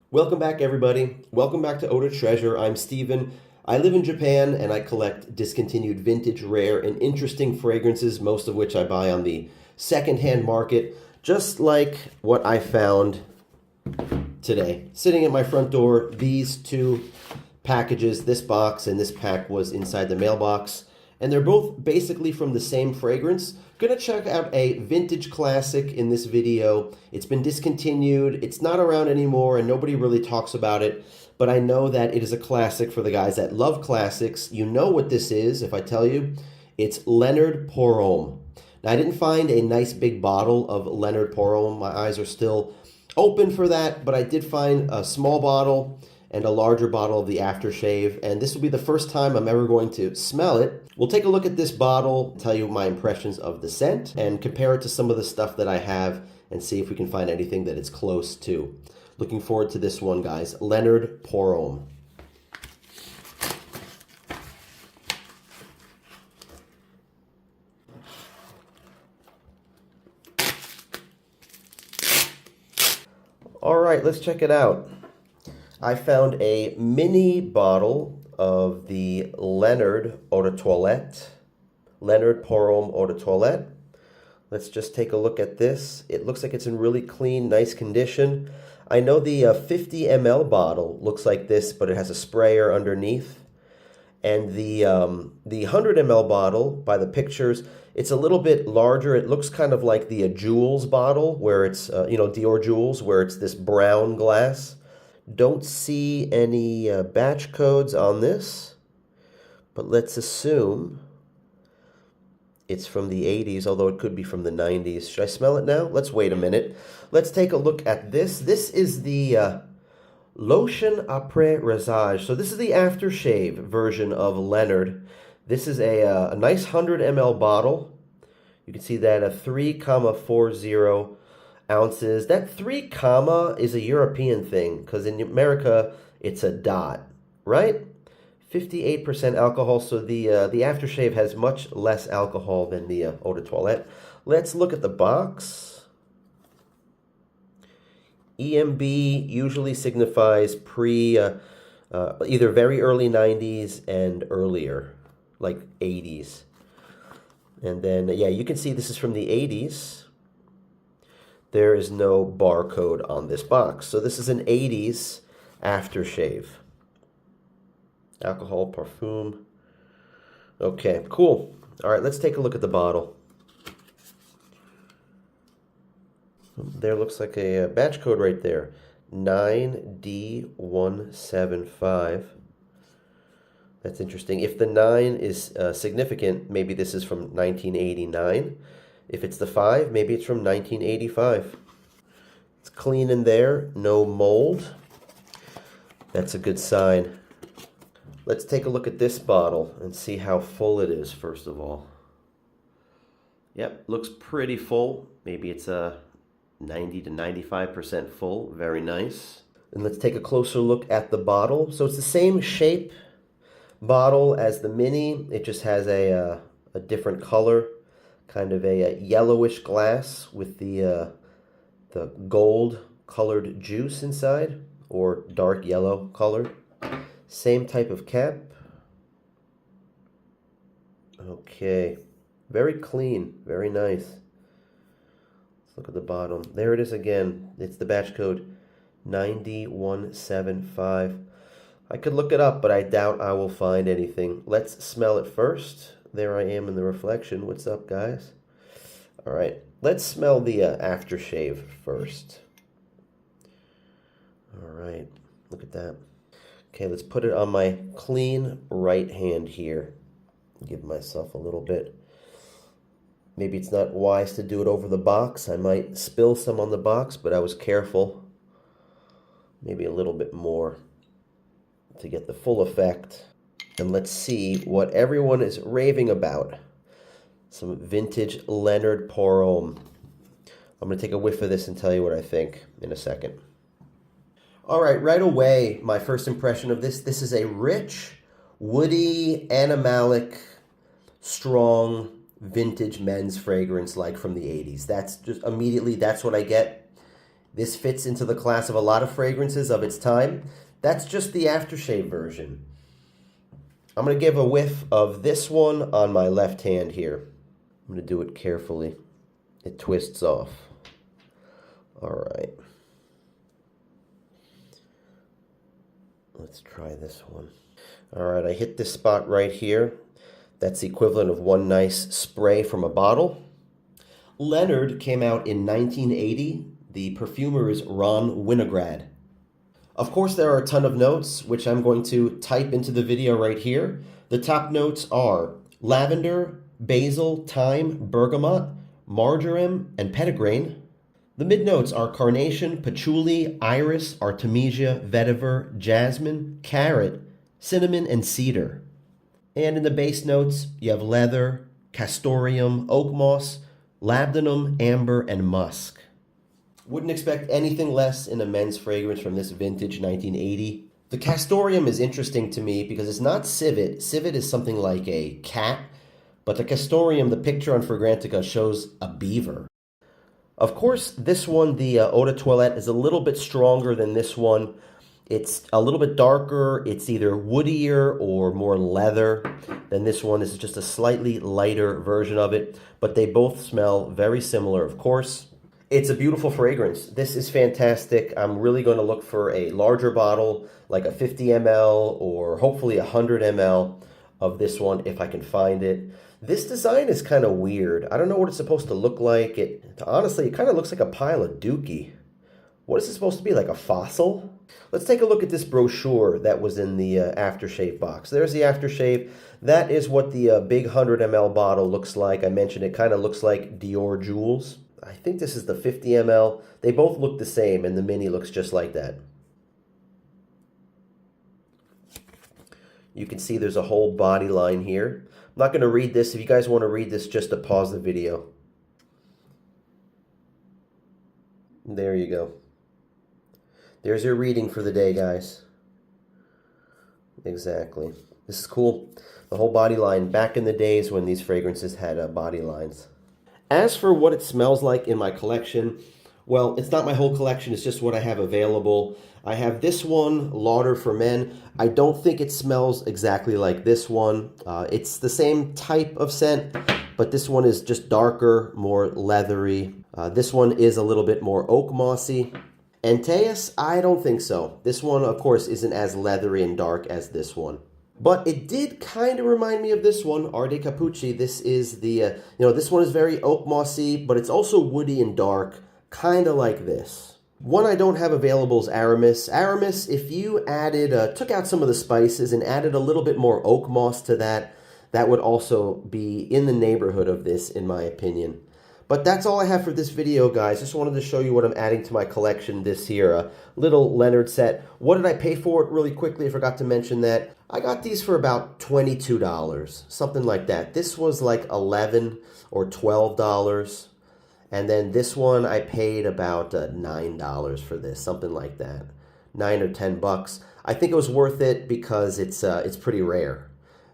Welcome back, everybody. Welcome back to Eaudetreasure. I'm Steven. I live in Japan and I collect discontinued vintage, rare, and interesting fragrances, most of which I buy on the secondhand market, just like what I found today. Sitting at my front door, these two packages, this box and this pack was inside the mailbox, and they're both basically from the same fragrance. Gonna check out a vintage classic in this video. It's been discontinued, it's not around anymore, and nobody really talks about it, but I know that it is a classic for the guys that love classics. You know what this is if I tell you. It's Leonard Pour Homme. Now, I didn't find a nice big bottle of Leonard Pour Homme. My eyes are still open for that, but I did find a small bottle and a larger bottle of the aftershave, and this will be the first time I'm ever going to smell it. We'll take a look at this bottle, tell you my impressions of the scent, and compare it to some of the stuff that I have and see if we can find anything that it's close to. Looking forward to this one, guys. Leonard Pour Homme. All right, let's check it out. I found a mini bottle of the Leonard Eau de Toilette. Leonard Pour Homme Eau de Toilette. Let's just take a look at this. It looks like it's in really clean, nice condition. I know the 50 ml bottle looks like this, but it has a sprayer underneath. And the 100 ml bottle, by the pictures, it's a little bit larger. It looks kind of like the Jules bottle, where it's, Dior Jules, where it's this brown glass. Don't see any batch codes on this, but let's assume it's from the 80s, although it could be from the 90s. Should I smell it now? Let's wait a minute. Let's take a look at this. This is the lotion après rasage. So this is the aftershave version of Leonard. This is a nice 100 ml bottle. You can see that a 3,40 ounces. That 3 comma is a European thing, because in America it's a dot, right? 58% alcohol, so the aftershave has much less alcohol than the eau de toilette. Let's look at the box. EMB usually signifies either very early 90s and earlier, like 80s. And then, yeah, you can see this is from the 80s. There is no barcode on this box. So this is an 80s aftershave. Alcohol, perfume. Okay, cool. All right, let's take a look at the bottle. There looks like a batch code right there. 9D175. That's interesting. If the 9 is significant, maybe this is from 1989. If it's the 5, maybe it's from 1985. It's clean in there, no mold. That's a good sign. Let's take a look at this bottle and see how full it is, first of all. Yep, looks pretty full. Maybe it's a 90 to 95% full. Very nice. And let's take a closer look at the bottle. So it's the same shape bottle as the mini. It just has a different color. Kind of a yellowish glass with the gold colored juice inside, or dark yellow colored. Same type of cap. Okay, very clean, very nice. Let's look at the bottom. There it is again. It's the batch code 9D175. I could look it up, but I doubt I will find anything. Let's smell it first. There I am in the reflection. What's up, guys? All right, let's smell the aftershave first. All right, look at that. Okay, let's put it on my clean right hand here. Give myself a little bit. Maybe it's not wise to do it over the box. I might spill some on the box, but I was careful. Maybe a little bit more to get the full effect. And let's see what everyone is raving about. Some vintage Leonard Pour Homme. I'm going to take a whiff of this and tell you what I think in a second. All right away, my first impression of this. This is a rich, woody, animalic, strong, vintage men's fragrance like from the 80s. That's just immediately, that's what I get. This fits into the class of a lot of fragrances of its time. That's just the aftershave version. I'm going to give a whiff of this one on my left hand here. I'm going to do it carefully. It twists off. All right. Let's try this one. All right, I hit this spot right here. That's the equivalent of one nice spray from a bottle. Leonard came out in 1980. The perfumer is Ron Winograd. Of course, there are a ton of notes, which I'm going to type into the video right here. The top notes are lavender, basil, thyme, bergamot, marjoram, and petitgrain. The mid notes are carnation, patchouli, iris, artemisia, vetiver, jasmine, carrot, cinnamon, and cedar. And in the base notes, you have leather, castoreum, oak moss, labdanum, amber, and musk. Wouldn't expect anything less in a men's fragrance from this vintage 1980. The castoreum is interesting to me because it's not civet. Civet is something like a cat, but the castoreum, the picture on Fragrantica, shows a beaver. Of course, this one, the Eau de Toilette, is a little bit stronger than this one. It's a little bit darker. It's either woodier or more leather than this one. This is just a slightly lighter version of it, but they both smell very similar, of course. It's a beautiful fragrance. This is fantastic. I'm really going to look for a larger bottle, like a 50 ml or hopefully 100 ml of this one if I can find it. This design is kind of weird. I don't know what it's supposed to look like. Honestly, it kind of looks like a pile of dookie. What is it supposed to be, like a fossil? Let's take a look at this brochure that was in the aftershave box. There's the aftershave. That is what the big 100 ml bottle looks like. I mentioned it kind of looks like Dior Jewels. I think this is the 50 ml. They both look the same, and the mini looks just like that. You can see there's a whole body line here. I'm not going to read this. If you guys want to read this, just to pause the video. There you go. There's your reading for the day, guys. Exactly. This is cool. The whole body line, back in the days when these fragrances had body lines. As for what it smells like in my collection, well, it's not my whole collection, it's just what I have available. I have this one, Lauder for Men. I don't think it smells exactly like this one. It's the same type of scent, but this one is just darker, more leathery. This one is a little bit more oak mossy. Antaeus, I don't think so. This one, of course, isn't as leathery and dark as this one. But it did kind of remind me of this one, Ardei Capucci. This is the, this one is very oak mossy, but it's also woody and dark, kind of like this. One I don't have available is Aramis. Aramis, if you added, took out some of the spices and added a little bit more oak moss to that, that would also be in the neighborhood of this, in my opinion. But that's all I have for this video, guys. Just wanted to show you what I'm adding to my collection this year. A little Leonard set. What did I pay for it? Really quickly, I forgot to mention that. I got these for about $22, something like that. This was like $11 or $12. And then this one, I paid about $9 for this, something like that. 9 or 10 bucks. I think it was worth it because it's pretty rare.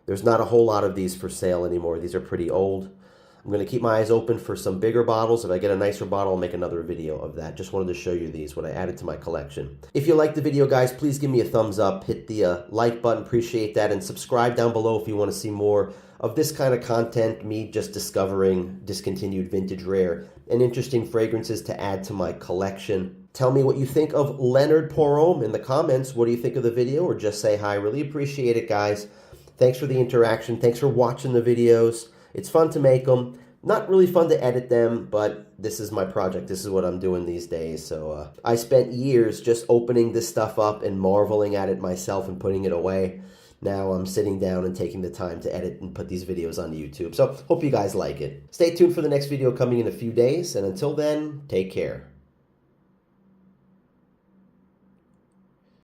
There's not a whole lot of these for sale anymore. These are pretty old. I'm going to keep my eyes open for some bigger bottles. If I get a nicer bottle, I'll make another video of that. Just wanted to show you these, what I added to my collection. If you liked the video, guys, please give me a thumbs up. Hit the like button. Appreciate that. And subscribe down below if you want to see more of this kind of content, me just discovering discontinued vintage rare and interesting fragrances to add to my collection. Tell me what you think of Leonard Pour Homme in the comments. What do you think of the video? Or just say hi. Really appreciate it, guys. Thanks for the interaction. Thanks for watching the videos. It's fun to make them. Not really fun to edit them, but this is my project. This is what I'm doing these days. So I spent years just opening this stuff up and marveling at it myself and putting it away. Now I'm sitting down and taking the time to edit and put these videos on YouTube. So hope you guys like it. Stay tuned for the next video coming in a few days. And until then, take care.